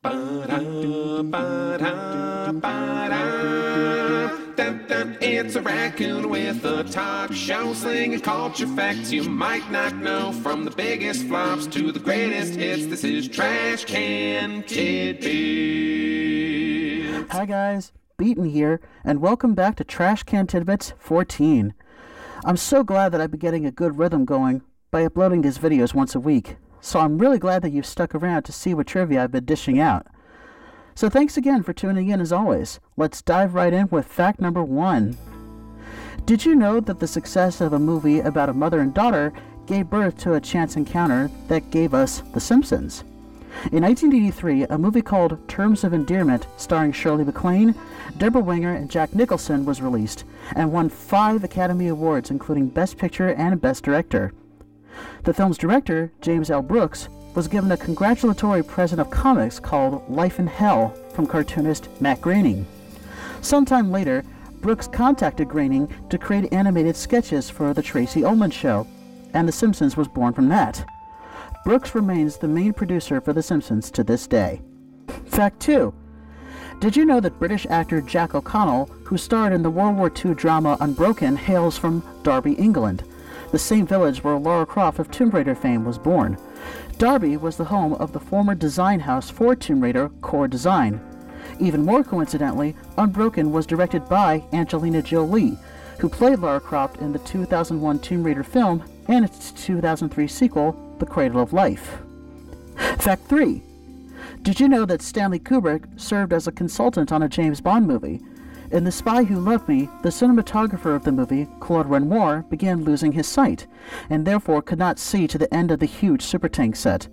It's a raccoon with a talk show slinging culture facts you might not know. From the biggest flops to the greatest hits, this is Trash Can Tidbits. Hi guys, Beaton here, and welcome back to Trash Can Tidbits 14. I'm so glad that I've been getting a good rhythm going by uploading these videos once a week, so I'm really glad that you've stuck around to see what trivia I've been dishing out. So thanks again for tuning in as always. Let's dive right in with fact number 1. Did you know that the success of a movie about a mother and daughter gave birth to a chance encounter that gave us The Simpsons? In 1983, a movie called Terms of Endearment, starring Shirley MacLaine, Deborah Winger, and Jack Nicholson, was released and won 5 Academy Awards, including Best Picture and Best Director. The film's director, James L. Brooks, was given a congratulatory present of comics called Life in Hell from cartoonist Matt Groening. Sometime later, Brooks contacted Groening to create animated sketches for The Tracy Ullman Show, and The Simpsons was born from that. Brooks remains the main producer for The Simpsons to this day. Fact 2. Did you know that British actor Jack O'Connell, who starred in the World War II drama Unbroken, hails from Derby, England, the same village where Lara Croft of Tomb Raider fame was born? Derby was the home of the former design house for Tomb Raider, Core Design. Even more coincidentally, Unbroken was directed by Angelina Jolie, who played Lara Croft in the 2001 Tomb Raider film and its 2003 sequel, The Cradle of Life. Fact 3. Did you know that Stanley Kubrick served as a consultant on a James Bond movie? In The Spy Who Loved Me, the cinematographer of the movie, Claude Renoir, began losing his sight, and therefore could not see to the end of the huge supertank set.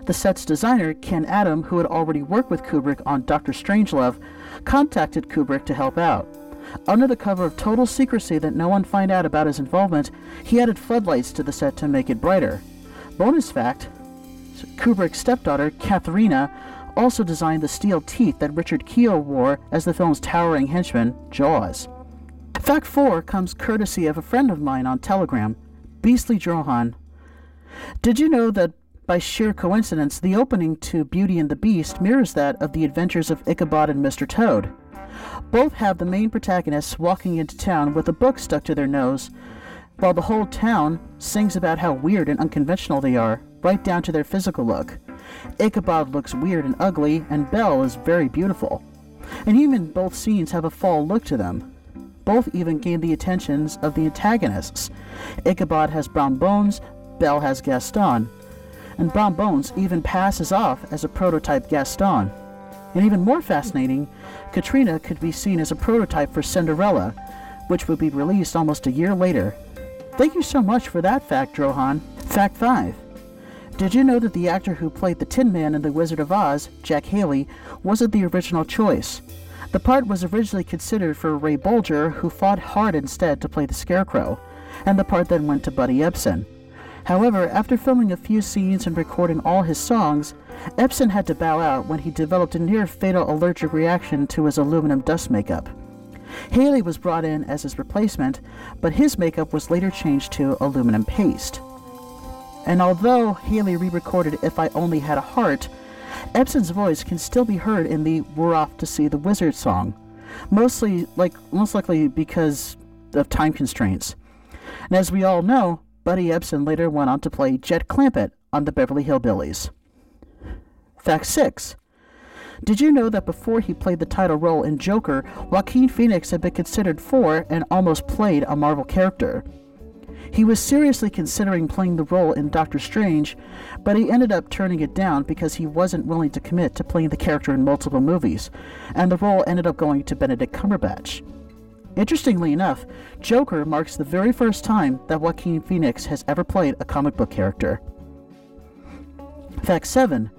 The set's designer, Ken Adam, who had already worked with Kubrick on Dr. Strangelove, contacted Kubrick to help out. Under the cover of total secrecy that no one find out about his involvement, he added floodlights to the set to make it brighter. Bonus fact, Kubrick's stepdaughter, Katharina, also designed the steel teeth that Richard Keogh wore as the film's towering henchman, Jaws. Fact 4 comes courtesy of a friend of mine on Telegram, Beastly Drohan. Did you know that by sheer coincidence, the opening to Beauty and the Beast mirrors that of The Adventures of Ichabod and Mr. Toad? Both have the main protagonists walking into town with a book stuck to their nose, while the whole town sings about how weird and unconventional they are, right down to their physical look. Ichabod looks weird and ugly, and Belle is very beautiful. And even both scenes have a fall look to them. Both even gain the attentions of the antagonists. Ichabod has brown bones, Belle has Gaston. And brown bones even passes off as a prototype Gaston. And even more fascinating, Katrina could be seen as a prototype for Cinderella, which would be released almost a year later. Thank you so much for that fact, Drohan. Fact 5. Did you know that the actor who played the Tin Man in The Wizard of Oz, Jack Haley, wasn't the original choice? The part was originally considered for Ray Bolger, who fought hard instead to play the Scarecrow, and the part then went to Buddy Ebsen. However, after filming a few scenes and recording all his songs, Ebsen had to bow out when he developed a near-fatal allergic reaction to his aluminum dust makeup. Haley was brought in as his replacement, but his makeup was later changed to aluminum paste. And although Haley re-recorded If I Only Had a Heart, Ebsen's voice can still be heard in the We're Off to See the Wizard song, most likely because of time constraints. And as we all know, Buddy Ebsen later went on to play Jet Clampett on the Beverly Hillbillies. Fact 6. Did you know that before he played the title role in Joker, Joaquin Phoenix had been considered for and almost played a Marvel character? He was seriously considering playing the role in Doctor Strange, but he ended up turning it down because he wasn't willing to commit to playing the character in multiple movies, and the role ended up going to Benedict Cumberbatch. Interestingly enough, Joker marks the very first time that Joaquin Phoenix has ever played a comic book character. Fact 7.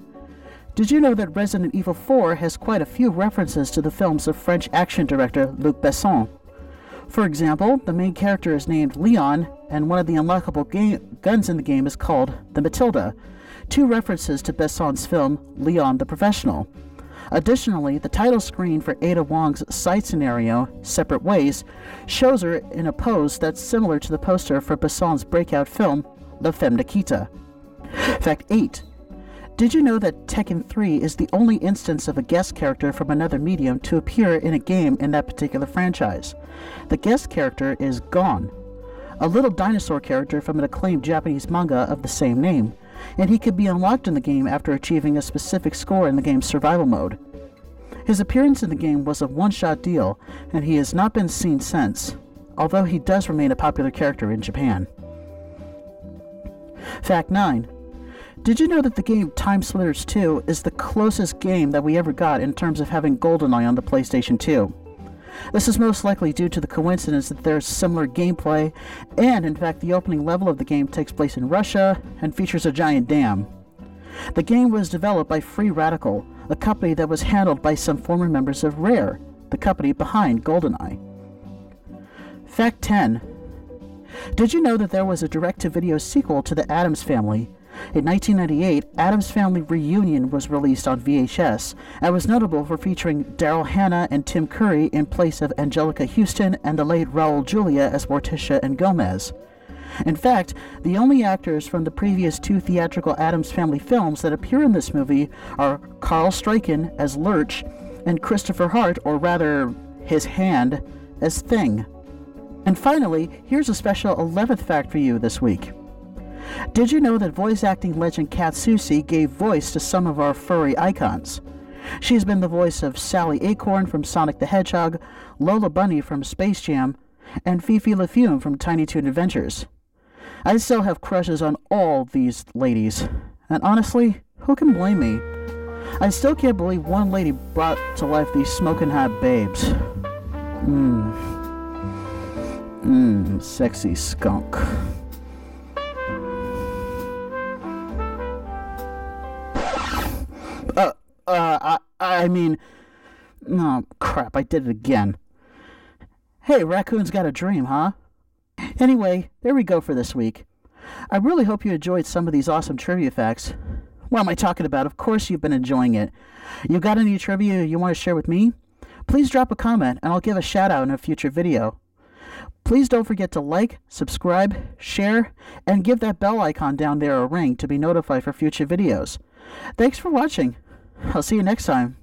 Did you know that Resident Evil 4 has quite a few references to the films of French action director Luc Besson? For example, the main character is named Leon, and one of the unlockable guns in the game is called the Matilda, 2 references to Besson's film Leon the Professional. Additionally, the title screen for Ada Wong's side scenario, Separate Ways, shows her in a pose that's similar to the poster for Besson's breakout film, La Femme Nikita. Fact 8. Did you know that Tekken 3 is the only instance of a guest character from another medium to appear in a game in that particular franchise? The guest character is Gon, a little dinosaur character from an acclaimed Japanese manga of the same name, and he could be unlocked in the game after achieving a specific score in the game's survival mode. His appearance in the game was a one-shot deal, and he has not been seen since, although he does remain a popular character in Japan. Fact 9. Did you know that the game Time Splitters 2 is the closest game that we ever got in terms of having GoldenEye on the PlayStation 2? This is most likely due to the coincidence that there is similar gameplay, and in fact the opening level of the game takes place in Russia and features a giant dam. The game was developed by Free Radical, a company that was handled by some former members of Rare, the company behind GoldenEye. Fact 10. Did you know that there was a direct-to-video sequel to The Addams Family? In 1998, Addams Family Reunion was released on VHS and was notable for featuring Daryl Hannah and Tim Curry in place of Angelica Houston and the late Raul Julia as Morticia and Gomez. In fact, the only actors from the previous 2 theatrical Addams Family films that appear in this movie are Carl Struycken as Lurch and Christopher Hart, or rather, his hand, as Thing. And finally, here's a special 11th fact for you this week. Did you know that voice acting legend Kat Susi gave voice to some of our furry icons? She's been the voice of Sally Acorn from Sonic the Hedgehog, Lola Bunny from Space Jam, and Fifi LaFume from Tiny Toon Adventures. I still have crushes on all these ladies, and honestly, who can blame me? I still can't believe one lady brought to life these smoking hot babes. Sexy skunk. Oh, crap, I did it again. Hey, raccoon's got a dream, huh? Anyway, there we go for this week. I really hope you enjoyed some of these awesome trivia facts. What am I talking about? Of course you've been enjoying it. You got any trivia you want to share with me? Please drop a comment and I'll give a shout out in a future video. Please don't forget to like, subscribe, share, and give that bell icon down there a ring to be notified for future videos. Thanks for watching. I'll see you next time.